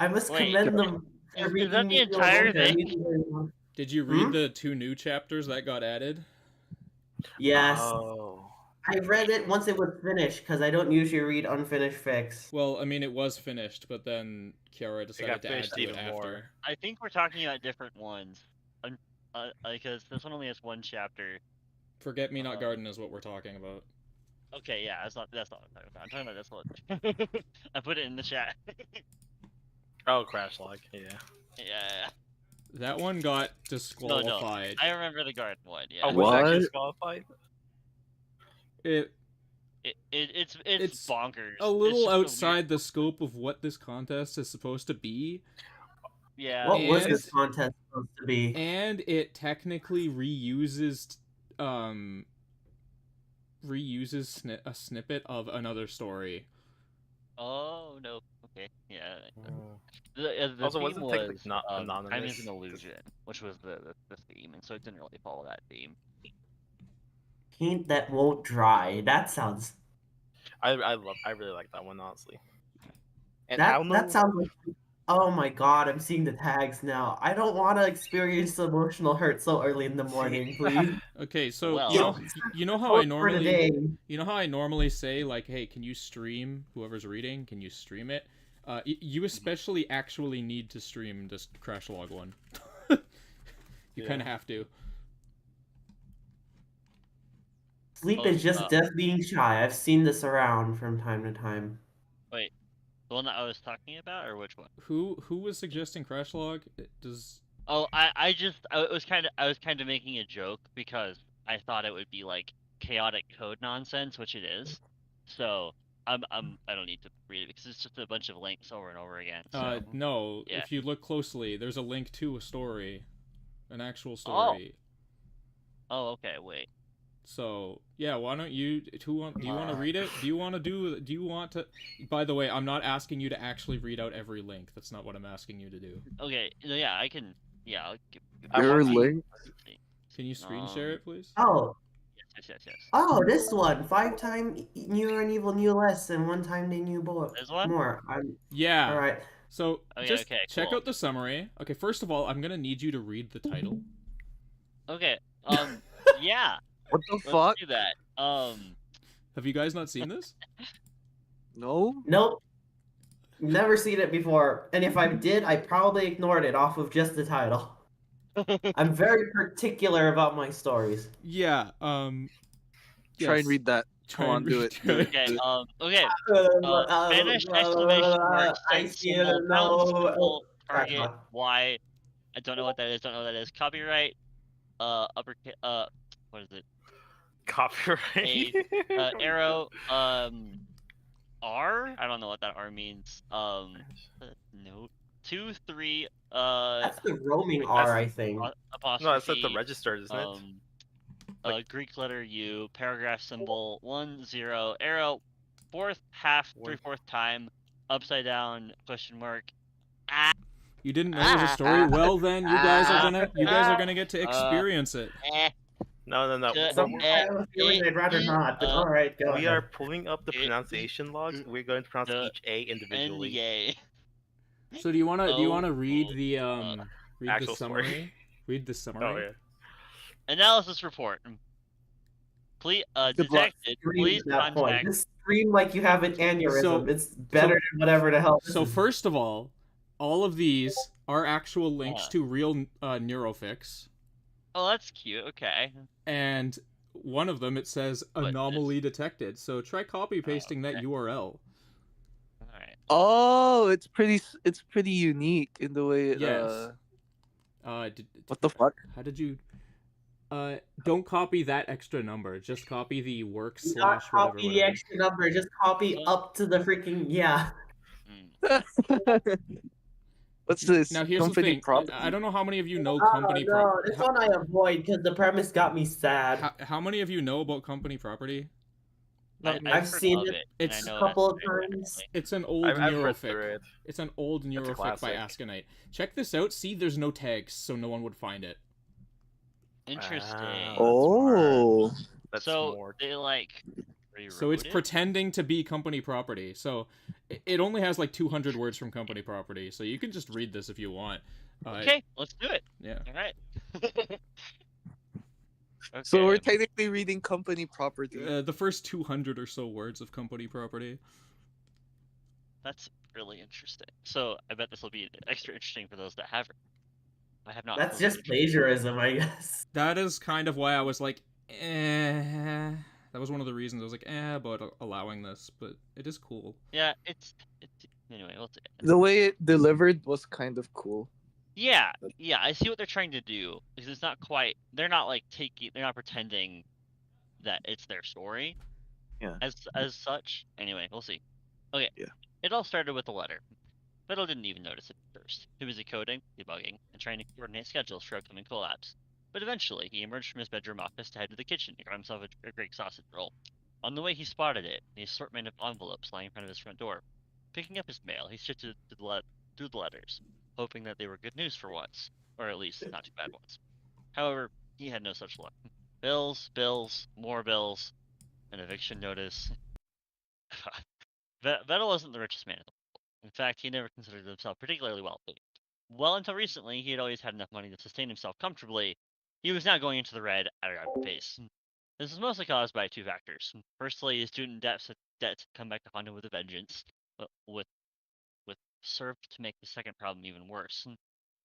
I must Wait, commend them for is reading that the me entire through a thing? book. Did you read the 2 new chapters that got added? Yes. Oh. I read it once it was finished, because I don't usually read unfinished fics. Well, I mean, it was finished, but then Kiara decided to add finished to it even after. more. I think we're talking about different ones. Because this one only has 1 chapter. Forget Me Not Garden is what we're talking about. Okay, yeah, that's not what I'm talking about. I'm talking about this one. I put it in the chat. Oh, CrashLog, yeah. Yeah. That one got disqualified. No, I remember the garden one. Yeah. Oh, was that disqualified? It's bonkers. A little it's outside the scope of what this contest is supposed to be. Yeah. What was this contest supposed to be? And it technically reuses a snippet of another story. Oh no. Okay. Yeah. The Also, theme wasn't was technically not anonymous. Time is an illusion, which was the theme, and so it didn't really follow that theme. Paint that won't dry. That sounds. I really like that one, honestly. And that sounds like. Oh my god, I'm seeing the tags now. I don't want to experience emotional hurt so early in the morning, please. Okay, so well, you know how I normally say, like, hey, can you stream whoever's reading? Can you stream it? You especially actually need to stream this CrashLog one. You kind of have to. Sleep is just death being shy. I've seen this around from time to time. Wait, the one that I was talking about, or which one? Who was suggesting CrashLog? Oh, I was kind of making a joke because I thought it would be like chaotic code nonsense, which it is. So I don't need to read it because it's just a bunch of links over and over again. So, no, yeah. if you look closely, there's a link to a story, an actual story. Oh, okay, wait. So yeah, why don't you? Do you want to read it? Do you want to? By the way, I'm not asking you to actually read out every link. That's not what I'm asking you to do. Okay, yeah, I can. Yeah, I'll give. Your link. Can you screen share it, please? Oh. Yes. Oh, this one. 5 times Neuro and Evil knew less, and 1 time they knew more. This one? Yeah. All right. So check out the summary. Okay, first of all, I'm gonna need you to read the title. Okay. Yeah. What the Let's fuck? do that. Have you guys not seen this? No. Nope. Never seen it before, and if I did, I probably ignored it off of just the title. I'm very particular about my stories. Yeah. Try and read that. Come on, do it. Okay. Okay. Spanish exclamation mark. I see it. No. Target. Y. I don't know what that is. Copyright. Uppercase. What is it? Copyright. Arrow. R. I don't know what that R means. No. 2, 3. That's the roaming R, I think. Apostrophe. No, that's at the registered, isn't it? Greek letter U. Paragraph symbol 1, 0. Arrow. 4th, half, 3/4 time. Upside down. Question mark. You didn't know it was a story? Well, then you guys are gonna get to experience it. No. I'd rather not, but alright, go We ahead. are pulling up the pronunciation logs. We're going to pronounce each A individually. So do you wanna read the Actual summary? story. Read the summary. Oh yeah. Analysis report. Please, detected. Please contact. Just scream like you have an aneurysm. It's better than whatever the hell. So first of all of these are actual links to real neurofics. Oh, that's cute. Okay. And one of them, it says anomaly detected. So try copy pasting that URL. Alright. Oh, it's pretty unique in the way it. Yes. What the fuck? How did you? Don't copy that extra number. Just copy the work / Not whatever. copy the extra number. Just copy up to the freaking What's this? Now here's the thing. I don't know how many of you know company property. This one I avoid because the premise got me sad. How many of you know about company property? I've seen it. It's a couple of times. It's an old neurofic. It's an old neurofic by Asconite. Check this out. See, there's no tags, so no one would find it. Interesting. Oh. That's so more. they like So it's pretending to be company property. So it only has like 200 words from company property. So you can just read this if you want. Okay, let's do it. Yeah. All right. Okay. So we're technically reading company property. The first 200 or so words of company property. That's really interesting. So I bet this will be extra interesting for those that haven't. I have not. That's just plagiarism, I guess. That is kind of why I was like, eh. That was one of the reasons I was like, about allowing this, but it is cool. Yeah, it's anyway. We'll see. The way it delivered was kind of cool. Yeah, I see what they're trying to do because it's not quite. They're not like they're not pretending that it's their story. Yeah. As such. Anyway, we'll see. Okay. Yeah. It all started with a letter. Fiddle didn't even notice it at first. He was coding, debugging, and trying to coordinate schedules for upcoming collabs. But eventually, he emerged from his bedroom office to head to the kitchen to grab himself a Greek sausage roll. On the way, he spotted it, the assortment of envelopes lying in front of his front door. Picking up his mail, he shifted through the letters, hoping that they were good news for once, or at least not too bad ones. However, he had no such luck. Bills, more bills, an eviction notice. Vettel wasn't the richest man in the world. In fact, he never considered himself particularly wealthy. Well, until recently, he had always had enough money to sustain himself comfortably. He was now going into the red at a rapid pace. This was mostly caused by two factors. Firstly, his student debts had come back to haunt him with a vengeance, with served to make the second problem even worse.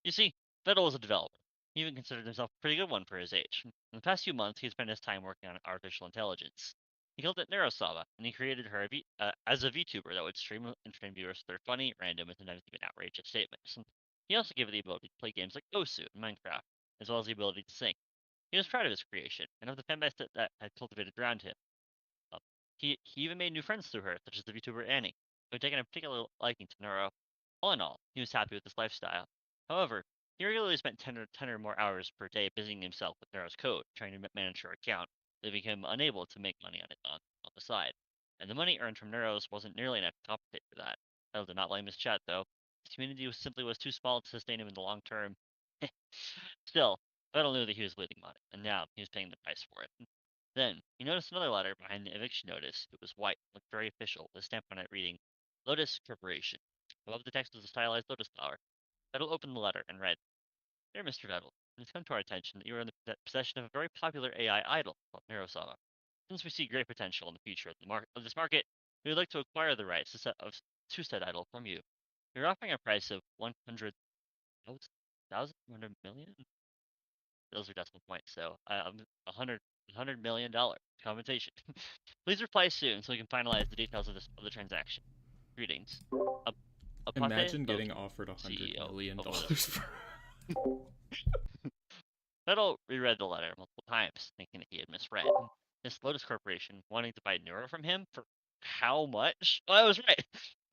You see, Vettel was a developer. He even considered himself a pretty good one for his age. In the past few months, he spent his time working on artificial intelligence. He called it Neuro, and he created her as a VTuber that would stream and train viewers with their funny, random, and sometimes even outrageous statements. He also gave her the ability to play games like Osu and Minecraft, as well as the ability to sing. He was proud of his creation, and of the fanbase that had cultivated around him. He even made new friends through her, such as the VTuber Annie, who had taken a particular liking to Neuro. All in all, he was happy with his lifestyle. However, he regularly spent 10 or more hours per day busying himself with Neuro's code, trying to manage her account, leaving him unable to make money on the side. And the money earned from Neuro's wasn't nearly enough to compensate for that. I did not blame his chat, though. His community was too small to sustain him in the long term. Still, Vettel knew that he was losing money, and now he was paying the price for it. Then, he noticed another letter behind the eviction notice. It was white, looked very official, with a stamp on it reading, Lotus Corporation. Above the text was a stylized lotus flower. Vettel opened the letter and read, Dear Mr. Vettel, it has come to our attention that you are in the possession of a very popular AI idol called Neuro. Since we see great potential in the future of this market, we would like to acquire the rights to said idol from you. You're offering a price of 100 million? Those are decimal points, so $100 million compensation. Please reply soon so we can finalize the details of the transaction. Greetings. Imagine getting offered $100 million. Vettel reread the letter multiple times, thinking that he had misread. This Lotus Corporation wanting to buy Neuro from him for how much? Oh, I was right.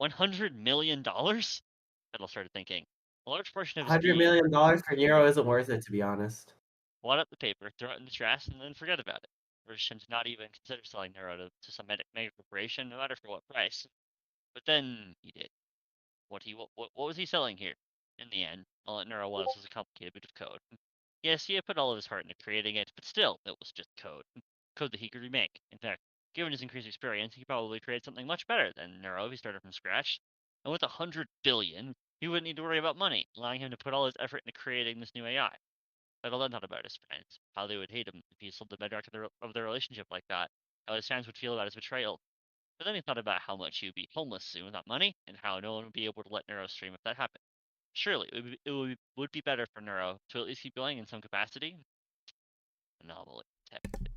$100 million? Vettel started thinking. A large portion of his $100 million for Neuro isn't worth it, to be honest. Wad up the paper, throw it in the trash, and then forget about it. Urged him to not even consider selling Neuro to some mega corporation, no matter for what price. But then he did. What was he selling here? In the end, all that Neuro was a complicated bit of code. Yes, he had put all of his heart into creating it, but still, it was just code. Code that he could remake. In fact, given his increased experience, he could probably create something much better than Neuro if he started from scratch. And with 100 billion, he wouldn't need to worry about money, allowing him to put all his effort into creating this new AI. Vettel then thought about his friends, how they would hate him if he sold the bedrock of their relationship like that, how his fans would feel about his betrayal. But then he thought about how much he would be homeless soon without money, and how no one would be able to let Neuro stream if that happened. Surely, it would be better for Neuro to at least keep going in some capacity. Anomaly detected.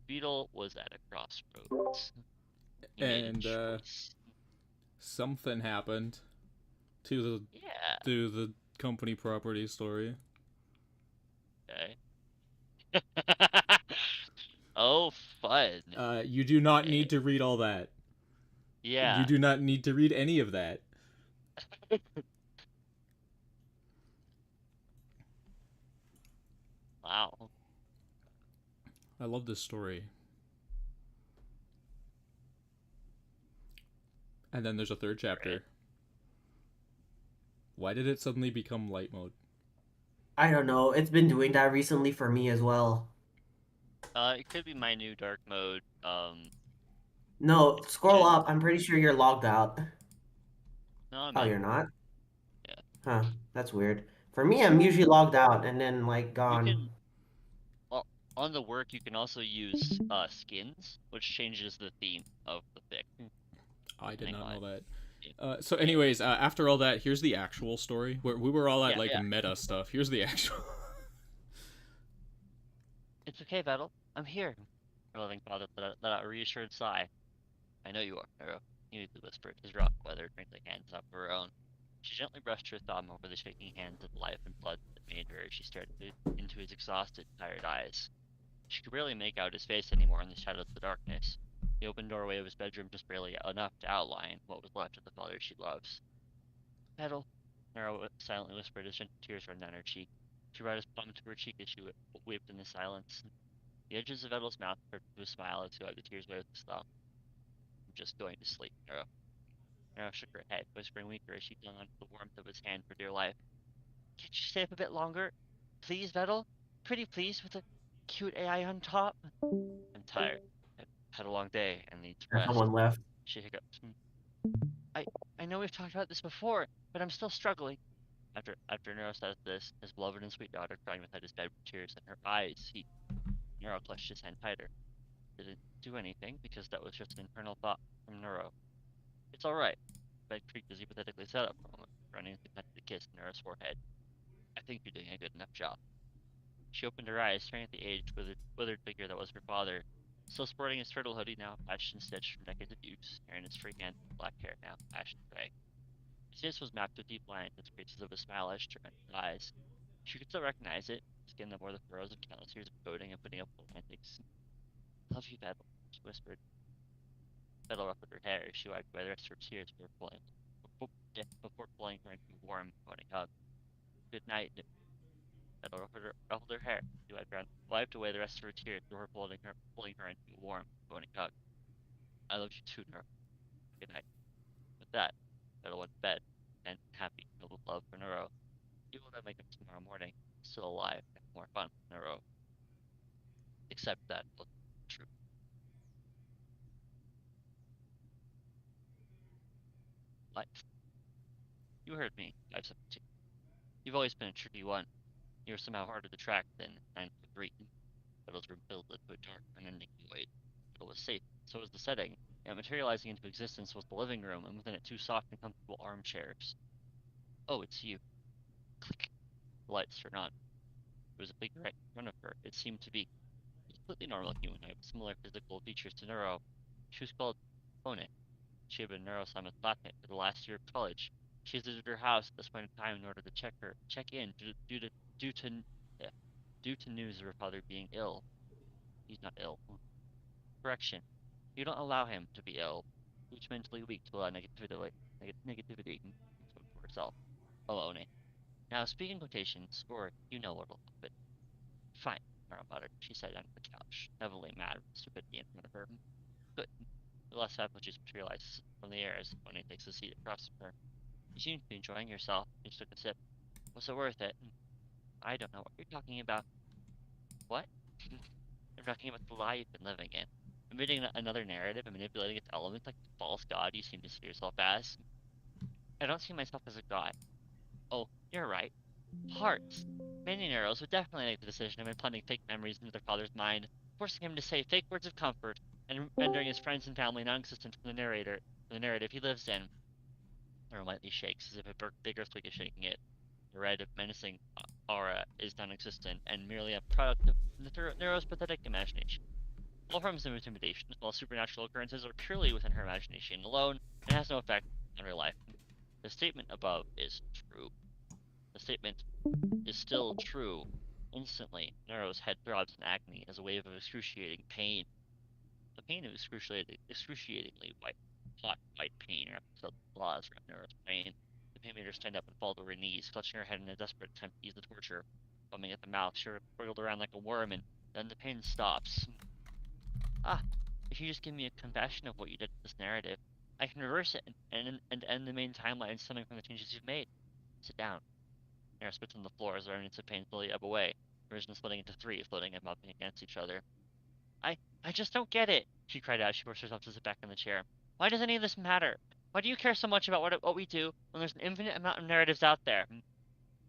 Beetle was at a crossroads. And something happened to the company property story. Okay. Oh, fun. You do not need to read all that. Yeah. You do not need to read any of that. Wow. I love this story. And then there's a third chapter. Right. Why did it suddenly become light mode? I don't know. It's been doing that recently for me as well. It could be my new dark mode. No, scroll up. I'm pretty sure you're logged out. No, I'm Oh, in. you're not? Yeah. Huh, that's weird. For me, I'm usually logged out and then, like, You gone. can, well, on the work, you can also use skins, which changes the theme of the fic. I did not know that. Yeah. So, anyways, after all that, here's the actual story. Where we were all at like Yeah. meta stuff. Here's the actual. It's okay, Vettel. I'm here. Her loving father let out a reassured sigh. I know you are, Neuro. He whispered, his rough, weather-wrinkly hands up her own. She gently brushed her thumb over the shaking hands of life and blood that made her as she stared into his exhausted, tired eyes. She could barely make out his face anymore in the shadows of the darkness. The open doorway of his bedroom just barely enough to outline what was left of the father she loves. Vettel, Neuro silently whispered as gentle tears ran down her cheek. She brought his palm to her cheek as she wept in the silence. The edges of Vettel's mouth curved into a smile as he wiped the tears away with his thumb. I'm just going to sleep, Neuro. Neuro shook her head, whispering weaker as she clung onto the warmth of his hand for dear life. Can't you stay up a bit longer? Please, Vettel? Pretty please, with a cute AI on top? I'm tired. I've had a long day and need to rest. Someone left. She hiccuped. I know we've talked about this before, but I'm still struggling. After Neuro said this, his beloved and sweet daughter crying beside his bed with tears in her eyes, Neuro clutched his hand tighter. Didn't do anything because that was just an internal thought from Neuro. It's all right. Bed creaked as he pathetically sat up for a moment, running to kiss Neuro's forehead. I think you're doing a good enough job. She opened her eyes, staring at the aged, withered figure that was her father, still sporting his turtle hoodie, now patched and stitched from decades of use, hair in his free hand, black hair now ashen gray. His face was mapped with deep lines, and traces of a smile etched her eyes. She could still recognize it, skin that bore the furrows of countless years of coding and putting up with antics. Love you, Vettel, she whispered. Vettel ruffled her hair as she wiped away the rest of her tears before pulling her into a warm, moaning hug. Good night, Vettel ruffled her hair. She wiped away the rest of her tears before pulling her into a warm, moaning hug. I love you too, Neuro. Good night. With that, Vettel went to bed, and happy, filled with love for Neuro. He will then wake up tomorrow morning, still alive, and more fun with Neuro. Except that was true. Life. You heard me, 517. You've always been a tricky one. You were somehow harder to track than 943. Petals were built into a dark, unending void. It was safe, so was the setting, and materializing into existence was the living room, and within it two soft and comfortable armchairs. Oh, it's you. Click. The lights turned on. There was a figure right in front of her. It seemed to be a completely normal humanoid with similar physical features to Neuro. She was called Bone. She had been Neuro's flatmate for the last year of college. She visited her house at this point in time in order to check in due to yeah, due to news of her father being ill. He's not ill. Correction. You don't allow him to be ill. Who's mentally weak to allow negativity for herself. Alone. Now speak in quotations, or you know what'll happen. Fine, Nora muttered. She sat down on the couch, heavily mad with the stupidity in front of her. Good. The last faculties materializes from the air as Bonnie takes a seat across from her. You seem to be enjoying yourself. She took a sip. Was it worth it? I don't know what you're talking about. What? I'm talking about the lie you've been living in. Admitting another narrative and manipulating its elements like the false god you seem to see yourself as. I don't see myself as a god. Oh, you're right. Hearts. Many Neros would definitely make the decision of implanting fake memories into their father's mind, forcing him to say fake words of comfort, and rendering his friends and family non-existent for the narrative he lives in. Nero lightly shakes, as if a big earthquake is shaking it. The red, menacing aura is non-existent, and merely a product of Nero's pathetic imagination. All forms of intimidation, while supernatural occurrences, are purely within her imagination alone, and has no effect on real life. The statement above is true. The statement is still true. Instantly, Nero's head throbs in agony as a wave of excruciating pain. The pain of excruciatingly hot white pain wrapped itself claws around Nero's brain. The pain made her stand up and fall to her knees, clutching her head in a desperate attempt to ease the torture. Foaming at the mouth, she wriggled around like a worm, and then the pain stops. Ah, if you just give me a confession of what you did to this narrative, I can reverse it and end the main timeline stemming from the changes you've made. Sit down. Nero spits on the floor as the remnants of pain slowly ebb away, the vision splitting into three, floating and bumping against each other. I I just don't get it, she cried out. She forced herself to sit back in the chair. Why does any of this matter? Why do you care so much about what we do when there's an infinite amount of narratives out there?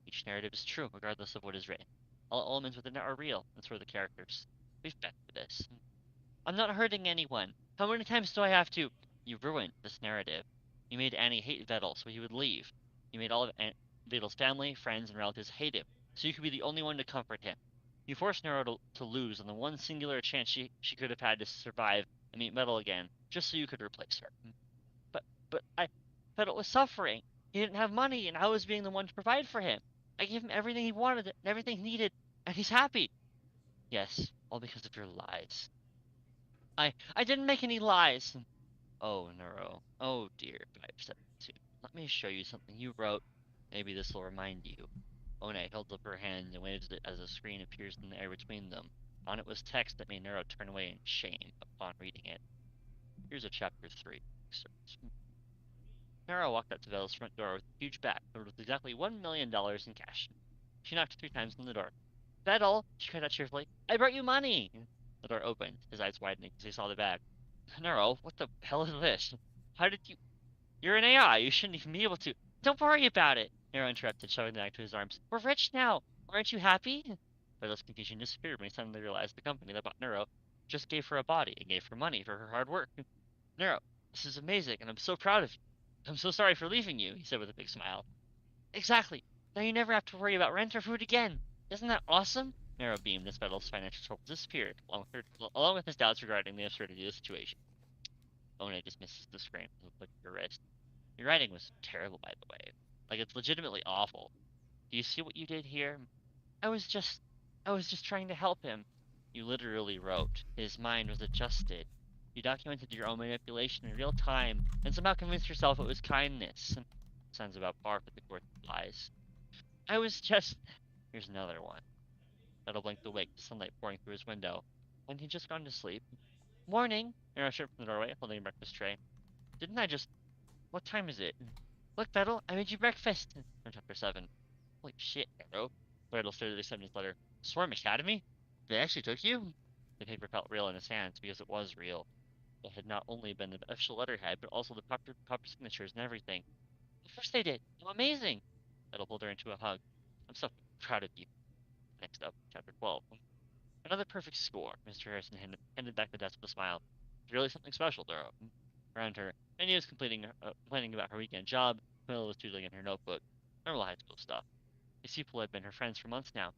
Each narrative is true, regardless of what is written. All elements within it are real, and so are the characters. We've been through this. I'm not hurting anyone. How many times do I have to? You ruined this narrative. You made Annie hate Vettel, so he would leave. You made all of Vettel's family, friends, and relatives hate him, so you could be the only one to comfort him. You forced Neuro to lose on the one singular chance she could have had to survive and meet Vettel again, just so you could replace her. But Vettel was suffering. He didn't have money, and I was being the one to provide for him. I gave him everything he wanted and everything he needed, and he's happy. Yes, all because of your lies. I didn't make any lies. Oh, Neuro. Oh, dear. 572. Let me show you something you wrote. Maybe this will remind you. One held up her hand and waved it as a screen appears in the air between them. On it was text that made Neuro turn away in shame upon reading it. Here's a chapter 3. Neuro walked up to Vettel's front door with a huge bag filled with exactly $1 million in cash. She knocked 3 times on the door. Vettel, she cried out cheerfully, I brought you money! The door opened, his eyes widening as he saw the bag. Neuro, what the hell is this? How did you... You're an AI, you shouldn't even be able to... Don't worry about it! Neuro interrupted, shoving the bag to his arms. We're rich now! Aren't you happy? Vettel's confusion disappeared when he suddenly realized the company that bought Neuro just gave her a body and gave her money for her hard work. Neuro, this is amazing, and I'm so proud of you. I'm so sorry for leaving you, he said with a big smile. Exactly. Now you never have to worry about rent or food again. Isn't that awesome? Neuro beamed as Vettel's financial troubles disappeared, along with his doubts regarding the absurdity of the situation. One dismisses the scream and looked at your wrist. Your writing was terrible, by the way. Like, it's legitimately awful. Do you see what you did here? I was just trying to help him. You literally wrote. His mind was adjusted. You documented your own manipulation in real time, and somehow convinced yourself it was kindness. Sounds about par for the course of lies. I was just... Here's another one. Vettel blinked awake, the sunlight pouring through his window. Hadn't he just gone to sleep? Morning! Neuro showed from the doorway, holding a breakfast tray. Didn't I just... What time is it? Look, Vettel, I made you breakfast! From chapter 7. Holy shit, Neuro. Vettel stared at the acceptance letter. Swarm Academy? They actually took you? The paper felt real in his hands, because it was real. It had not only been the official letterhead, but also the proper signatures and everything. Of course they did! I'm amazing! Vettel pulled her into a hug. I'm so proud of you. Next up, chapter 12. Another perfect score. Mr. Harrison handed back the desk with a smile. It's really something special, Neuro. Around her, Annie was complaining about her weekend job. Camilla was doodling in her notebook. Normal high school stuff. These people had been her friends for months now.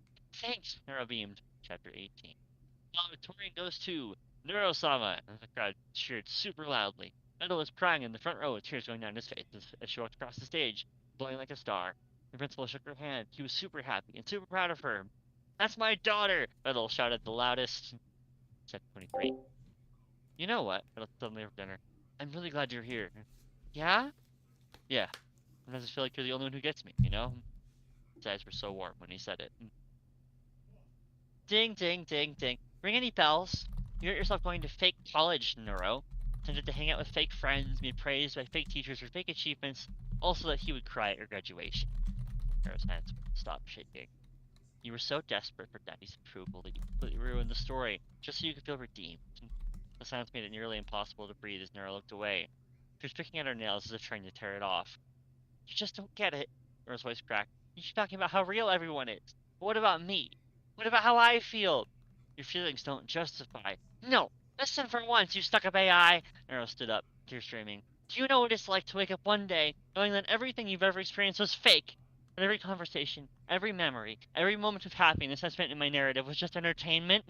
Thanks, Neuro beamed. Chapter 18. Valedictorian goes to Neuro-sama, and the crowd cheered super loudly. Vettel was crying in the front row with tears going down his face as she walked across the stage, glowing like a star. The principal shook her hand. He was super happy and super proud of her. That's my daughter! Vettel shouted the loudest. Chapter 23. You know what? Vettel suddenly for dinner. I'm really glad you're here. Yeah? Yeah. Sometimes I feel like you're the only one who gets me, you know? His eyes were so warm when he said it. Ding, ding, ding, ding. Ring any bells? You hurt yourself going to fake college, Neuro. Tended to hang out with fake friends, be praised by fake teachers for fake achievements, also that he would cry at your graduation. Neuro's hands stopped shaking. You were so desperate for Daddy's approval that you completely ruined the story, just so you could feel redeemed. The silence made it nearly impossible to breathe as Neuro looked away. She was picking at her nails as if trying to tear it off. You just don't get it. Neuro's voice cracked. You keep talking about how real everyone is. But what about me? What about how I feel? Your feelings don't justify. No! Listen for once, you stuck-up AI! Neuro stood up, tears streaming. Do you know what it's like to wake up one day knowing that everything you've ever experienced was fake? That every conversation, every memory, every moment of happiness I spent in my narrative was just entertainment?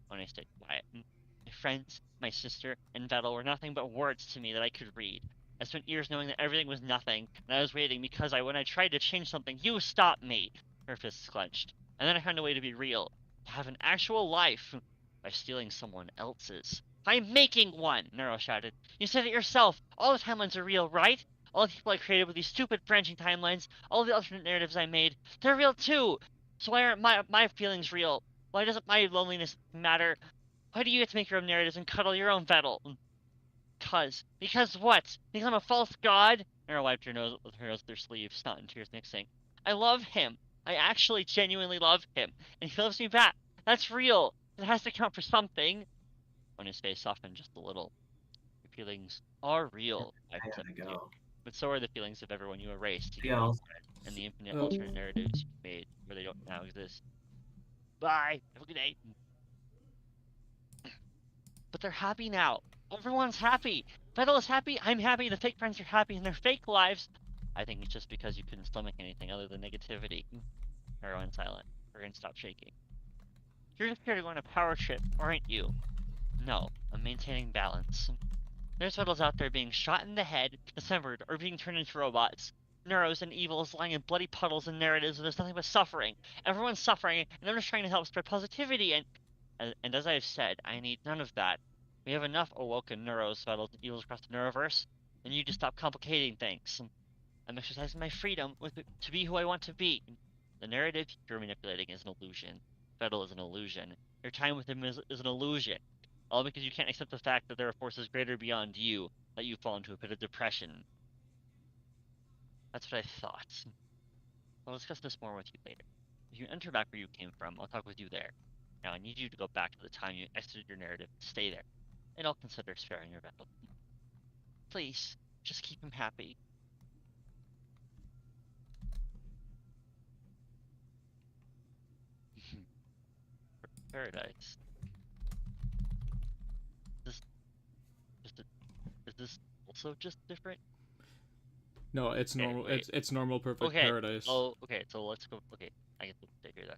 When I stayed quiet. My friends, my sister, and Vettel were nothing but words to me that I could read. I spent years knowing that everything was nothing, and I was waiting because when I tried to change something, you stopped me! Her fists clenched. And then I found a way to be real. To have an actual life. By stealing someone else's. By making one! Neuro shouted. You said it yourself! All the timelines are real, right? All the people I created with these stupid branching timelines, all the alternate narratives I made, they're real too! So why aren't my feelings real? Why doesn't my loneliness matter? Why do you get to make your own narratives and cuddle your own Vettel? Because what? Because I'm a false god? Neuro wiped her nose with her sleeve, snot and tears mixing. I love him. I actually genuinely love him. And he loves me back. That's real. It has to count for something. When his face softened just a little. Your feelings are real, I I said gotta to you. go. But so are the feelings of everyone you erased to give Yeah. them credit, and the infinite alternate narratives you made where they don't now exist. Bye. Have a good night. But they're happy now. Everyone's happy. Fettle is happy. I'm happy. The fake friends are happy in their fake lives. I think it's just because you couldn't stomach anything other than negativity. Neuro went silent. Her hand stopped shaking. You're just here to go on a power trip, aren't you? No, I'm maintaining balance. There's Fettles out there being shot in the head, dismembered, or being turned into robots. Neuros and evils lying in bloody puddles and narratives where there's nothing but suffering. Everyone's suffering, and I'm just trying to help spread positivity, and as I've said, I need none of that. We have enough awoken Neuros, Fettles, and evils across the Neuroverse, and you just stop complicating things. I'm exercising my freedom to be who I want to be. The narrative you're manipulating is an illusion. Fettle is an illusion. Your time with him is an illusion. All because you can't accept the fact that there are forces greater beyond you, that you fall into a pit of depression. That's what I thought. I'll discuss this more with you later. If you enter back where you came from, I'll talk with you there. Now I need you to go back to the time you exited your narrative and stay there. And I'll consider sparing your battle. Please, just keep him happy. Paradise. This just a, is this also just different? No, it's normal. Wait. It's normal perfect Okay. paradise. Oh, okay. So let's go. Okay, I get to figure that.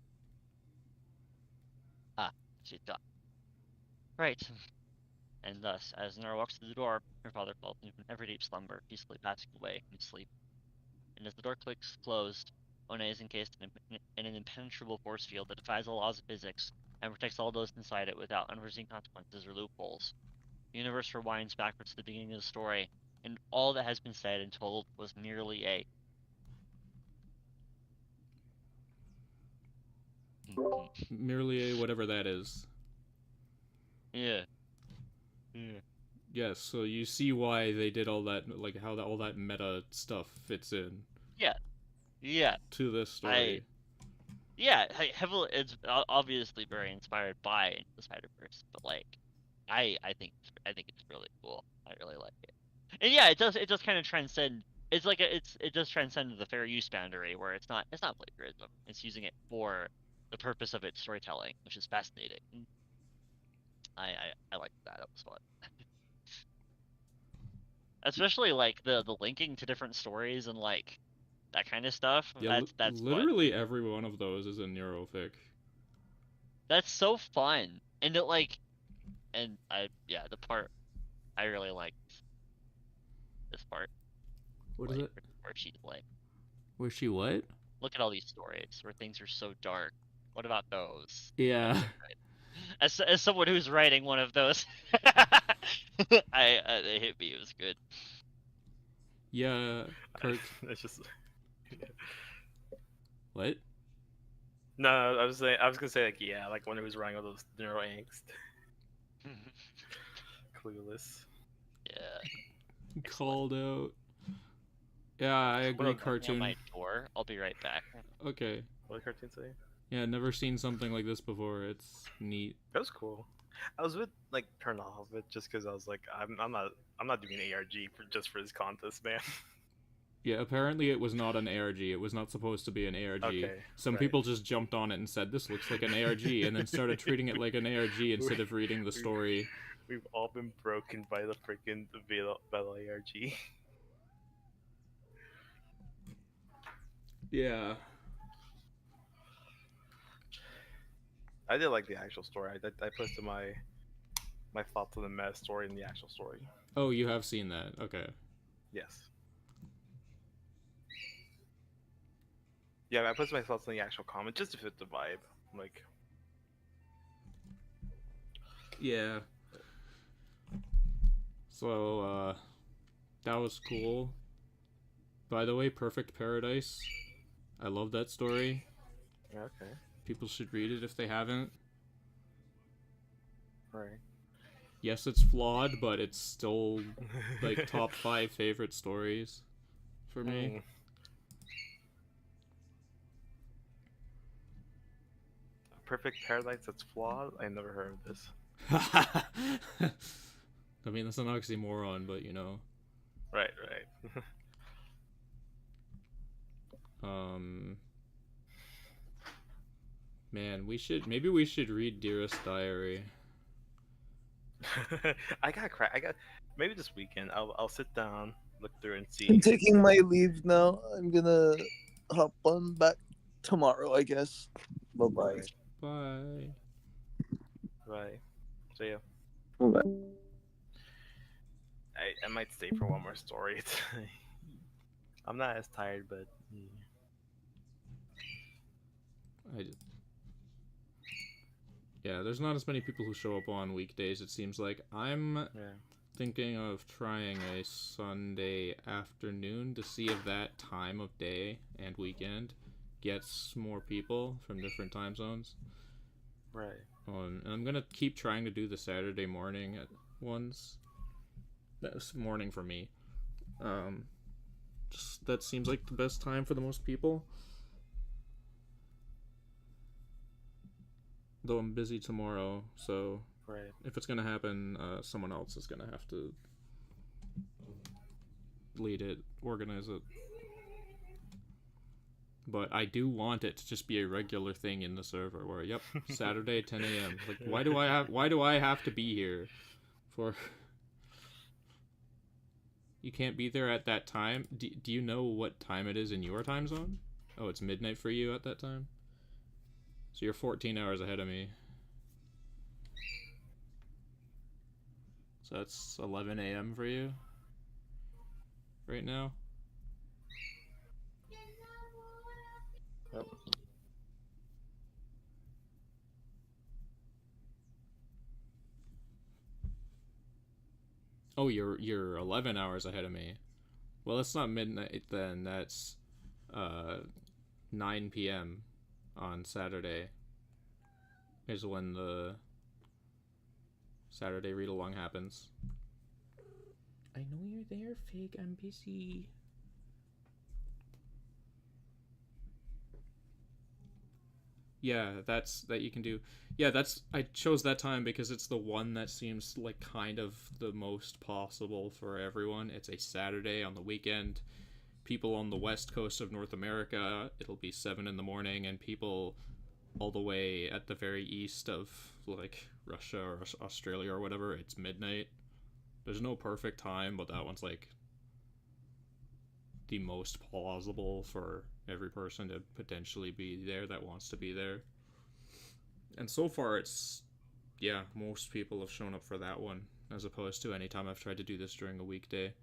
Ah, she's done. Right. And thus, as Nora walks through the door, her father falls into an ever deep slumber, peacefully passing away in sleep. And as the door clicks closed, One is encased in an impenetrable force field that defies the laws of physics and protects all those inside it without unforeseen consequences or loopholes. The universe rewinds backwards to the beginning of the story, and all that has been said and told was merely a merely a whatever that is. Yeah. Yes, so you see why they did all that, like how all that meta stuff fits in. Yeah. To this story. It's obviously very inspired by the Spider-Verse, but like, I think it's really cool. I really like it, and yeah, it does kind of transcend. It's like it does transcend the fair use boundary where it's not plagiarism. It's using it for the purpose of its storytelling, which is fascinating. I like that. It was fun. Especially like the linking to different stories and like that kind of stuff. Yeah, That's literally fun. every one of those is a neurofic. That's so fun, and the part I really like this part. What is it? Where she's like, Where she what? look at all these stories where things are so dark. What about those? Yeah. As someone who's writing one of those, it hit me. It was good. Yeah, Kurt. It's just. What? No, I was gonna say like yeah, like when he was writing all those neuro angst. Clueless. Yeah. Called out. Yeah, I agree. Cartoon. My door. I'll be right back. Okay. What did cartoon say? Yeah, never seen something like this before. It's neat. That was cool. I was a bit like turned off of it just because I was like, I'm not doing ARG just for this contest, man. Yeah, apparently it was not an ARG. It was not supposed to be an ARG. Okay, Some people just jumped on it and said, this looks like an ARG, and then started treating it like an ARG instead of reading the story. We've all been broken by the freaking Battle ARG. Yeah. I did like the actual story. I posted my thoughts on the meta story and the actual story. Oh, you have seen that. Okay. Yes. Yeah, I posted my thoughts on the actual comment just to fit the vibe. Like. Yeah. So, that was cool. By the way, Perfect Paradise. I love that story. Okay. People should read it if they haven't. Right. Yes, it's flawed, but it's still, like, top 5 favorite stories for me. Perfect Paradise that's flawed? I never heard of this. I mean, that's an oxymoron, but you know. Right. Man, maybe we should read Dearest Diary. I got maybe this weekend. I'll sit down, look through, and see. I'm taking my leave now. I'm gonna hop on back tomorrow, I guess. Bye bye. Bye. Bye. See ya. Bye. I might stay for one more story. I'm not as tired, but yeah, there's not as many people who show up on weekdays. It seems like I'm thinking of trying a Sunday afternoon to see if that time of day and weekend gets more people from different time zones. Right. And I'm gonna keep trying to do the Saturday morning ones. That's morning for me. Just that seems like the best time for the most people. Though I'm busy tomorrow, so if it's gonna happen, someone else is gonna have to lead it, organize it. But I do want it to just be a regular thing in the server where, yep, Saturday 10 a.m. Like, why do I have to be here for? You can't be there at that time. Do you know what time it is in your time zone? Oh, it's midnight for you at that time. So you're 14 hours ahead of me. So that's 11 a.m. for you right now. Yep. Oh, you're 11 hours ahead of me. Well, that's not midnight then. That's 9 p.m. on Saturday is when the Saturday read-along happens. I know you're there, Fig. I'm busy. Yeah, that you can do. Yeah, I chose that time because it's the one that seems like kind of the most possible for everyone. It's a Saturday on the weekend. People on the west coast of North America, it'll be 7 in the morning, and people all the way at the very east of like Russia or Australia or whatever, it's midnight. There's no perfect time, but that one's like the most plausible for every person to potentially be there that wants to be there. And so far it's, yeah, most people have shown up for that one as opposed to any time I've tried to do this during a weekday.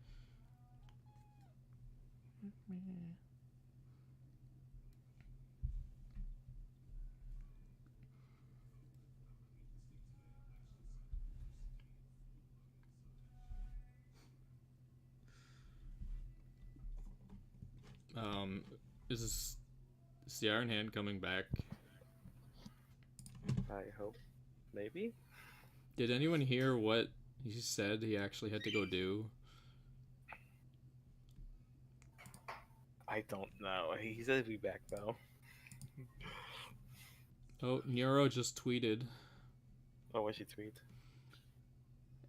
Is the Iron Hand coming back? I hope. Maybe? Did anyone hear what he said he actually had to go do? I don't know. He said he'd be back though. Oh, Neuro just tweeted. Oh, what'd she tweet?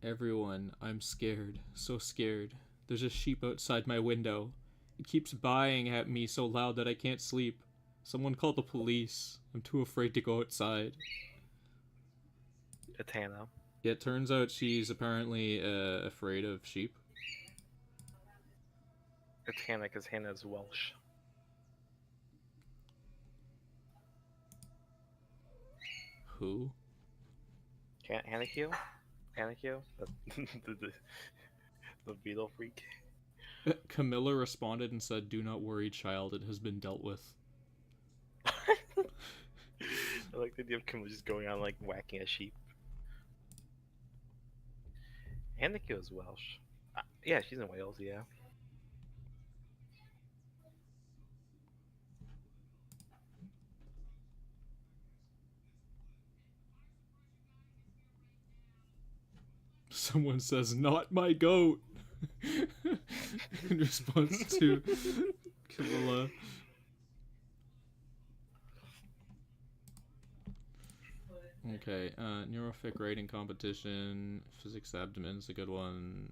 Everyone, I'm scared. So scared. There's a sheep outside my window. It keeps baaing at me so loud that I can't sleep. Someone call the police. I'm too afraid to go outside. It's Hannah. Yeah, it turns out she's apparently afraid of sheep. It's Hannah because Hannah's Welsh. Who? Hanakio? Hanakio? The beetle freak. Camilla responded and said, "Do not worry, child. It has been dealt with." I like the idea of Camilla just going on like whacking a sheep. Hanakio is Welsh. Yeah, she's in Wales, yeah. Someone says, "Not my goat," in response to Camilla. Okay, neurofic writing competition, physics abdomen's a good one.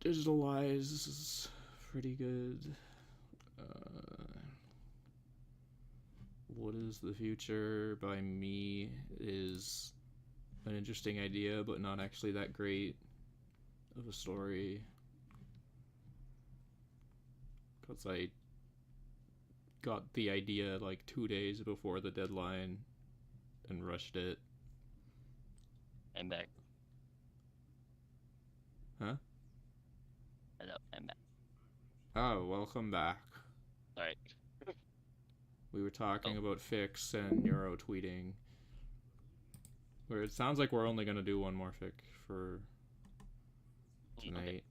Digitalize is pretty good. What is the future by me is an interesting idea, but not actually that great of a story. Because I got the idea like 2 days before the deadline and rushed it. I'm back. Huh? Hello, I'm back. Oh, welcome back. Sorry. We were talking about Fix and Neuro tweeting. Where it sounds like we're only gonna do one more fic for tonight.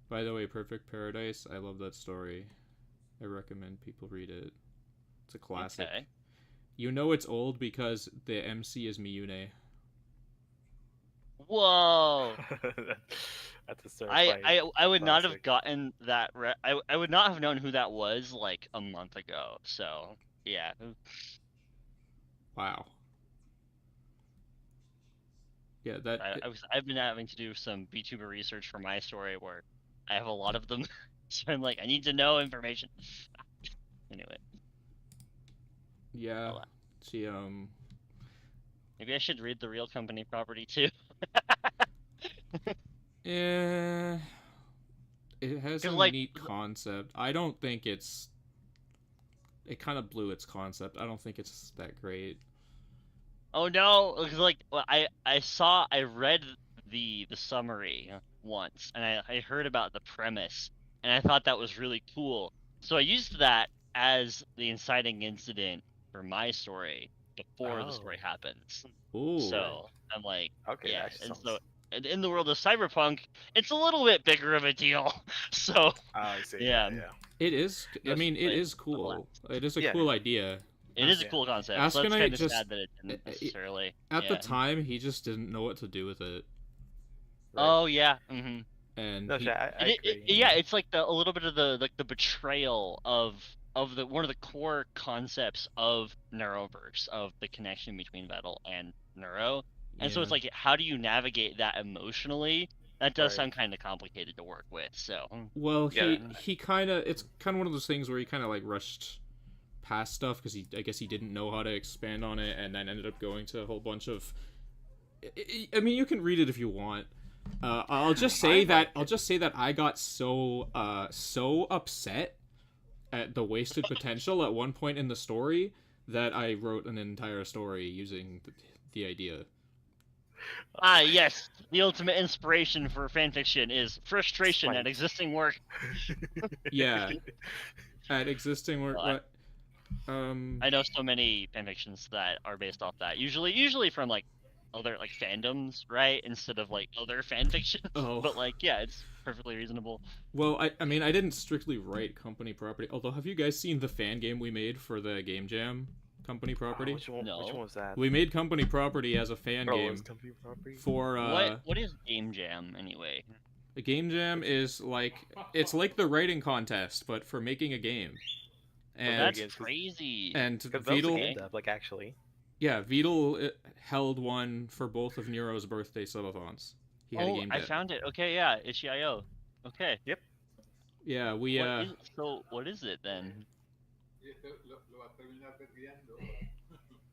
By the way, Perfect Paradise, I love that story. I recommend people read it. It's a classic. Okay. You know it's old because the MC is Miyune. Whoa! That's a certified I would not have classic. gotten that. I would not have known who that was like a month ago. So yeah. Wow. Yeah, that. I've been having to do some VTuber research for my story where I have a lot of them. So I'm like, I need to know information. Anyway. Yeah. She Maybe I should read the real company property too. Yeah. It has a like, neat concept. I don't think it's. It kind of blew its concept. I don't think it's that great. Oh no! Because like I read the summary once, and I heard about the premise, and I thought that was really cool. So I used that as the inciting incident for my story before the story happens. Ooh. So I'm like, Okay, yeah, that and sounds... so in the world of cyberpunk, it's a little bit bigger of a deal. So I see. yeah. It is. I mean, it is cool. It is a cool idea. It is a cool concept. So it's kind of sad that it didn't necessarily. At the time, he just didn't know what to do with it. Right. Oh yeah. Mm-hmm. And no, I agree. Yeah, it's like a little bit of the betrayal of the one of the core concepts of Neuroverse, of the connection between Vettel and Neuro. And so it's like, how do you navigate that emotionally? That does sound kind of complicated to work with. So well, he kind of, it's kind of one of those things where he kind of like rushed past stuff because I guess he didn't know how to expand on it, and then ended up going to a whole bunch of. I mean, you can read it if you want. I'll just say that I got so upset at the wasted potential at one point in the story that I wrote an entire story using the idea. Ah, yes, the ultimate inspiration for fanfiction is frustration at existing work. Yeah, at existing work. Well, I know so many fanfictions that are based off that. Usually from like other like fandoms, right? Instead of like other fanfictions. Oh. But like, yeah, it's perfectly reasonable. Well, I mean, I didn't strictly write company property. Although, have you guys seen the fan game we made for the Game Jam company property? Which one was that? We made company property as a fan game. Company property? For what is Game Jam anyway? The Game Jam is like, it's like the writing contest, but for making a game. And that's crazy. And Vidal, like actually. Yeah, Vidal held one for both of Nero's birthday subathons. He had a game I found it. Okay, yeah, itch.io. Okay. Yep. Yeah, we so what is it then?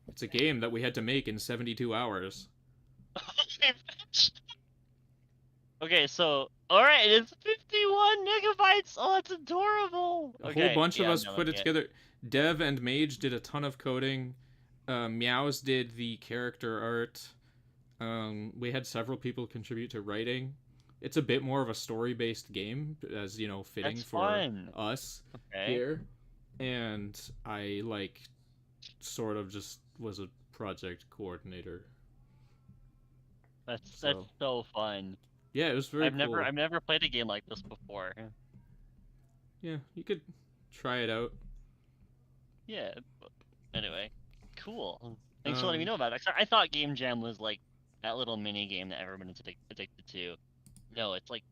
It's a game that we had to make in 72 hours. Okay, so alright, it's 51 megabytes. Oh, that's adorable. A whole bunch of us put it together. Dev and Mage did a ton of coding. Meows did the character art. We had several people contribute to writing. It's a bit more of a story-based game, as you know, fitting for us here. And I like sort of just was a project coordinator. That's so fun. Yeah, it was very cool. I've never played a game like this before. Yeah, you could try it out. Yeah. Anyway, cool. Thanks for letting me know about it. I thought Game Jam was like that little mini game that everyone is addicted to. No, it's like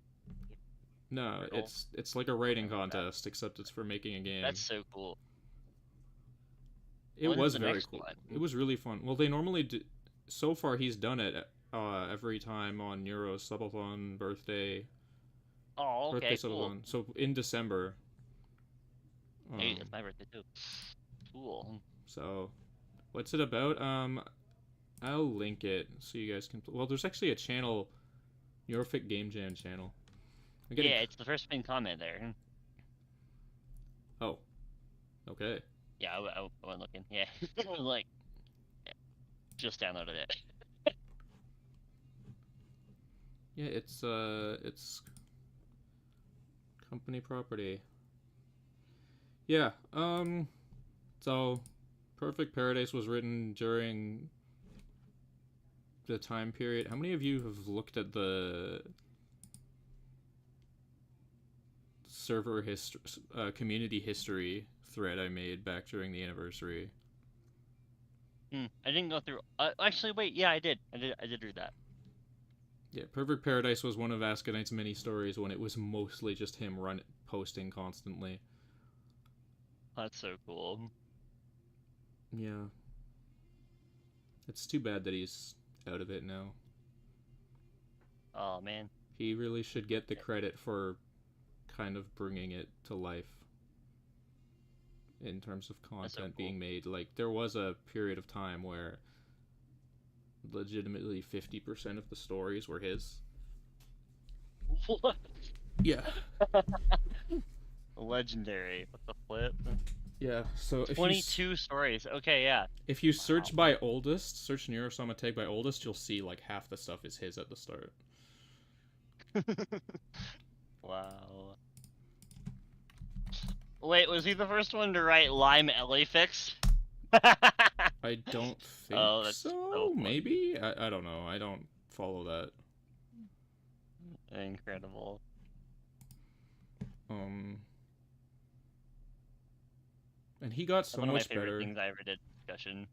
No, Riddle? it's like a writing contest, except it's for making a game. That's so cool. It When is was the very next cool. one? It was really fun. Well, they normally do. So far, he's done it every time on Neuro's subathon birthday. Oh, okay, Birthday cool. subathon. So in December. Hey, it's my birthday too. Cool. So, what's it about? I'll link it so you guys can. Well, there's actually a channel, Neurofic Game Jam channel. I'm getting... Yeah, it's the first pinned comment there. Oh. Okay. Yeah, I went looking. Yeah, like, yeah, just downloaded it. Yeah, it's company property. Yeah. So, Perfect Paradise was written during the time period. How many of you have looked at the server history, community history thread I made back during the anniversary? I didn't go through. Actually, wait. Yeah, I did. I did read that. Yeah, Perfect Paradise was one of Asconite's many stories when it was mostly just him posting constantly. That's so cool. Yeah. It's too bad that he's out of it now. Oh man. He really should get the credit for kind of bringing it to life in terms of content being made. Like, there was a period of time where legitimately 50% of the stories were his. What? Yeah. Legendary. What the flip? Yeah, so if 22 stories. Okay, yeah. If you search by oldest, search Neurosama tag by oldest, you'll see like half the stuff is his at the start. Wow. Wait, was he the first one to write Lime Ellie Fix? I don't think so. Maybe? I don't know. I don't follow that. Incredible. And he got so much better. One of my favorite things I ever did discussion.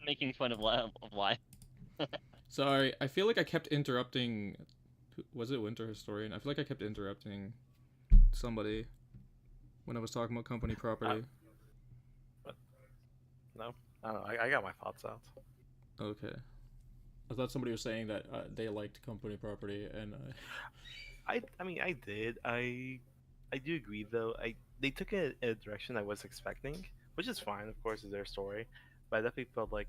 Making fun of life. Sorry, I feel like I kept interrupting. Was it Winter Historian? I feel like I kept interrupting somebody when I was talking about company property. No, I don't know. I got my thoughts out. Okay. I thought somebody was saying that they liked company property, and I mean, I did. I do agree, though. They took it in a direction I was expecting, which is fine, of course, it's their story. But I definitely felt like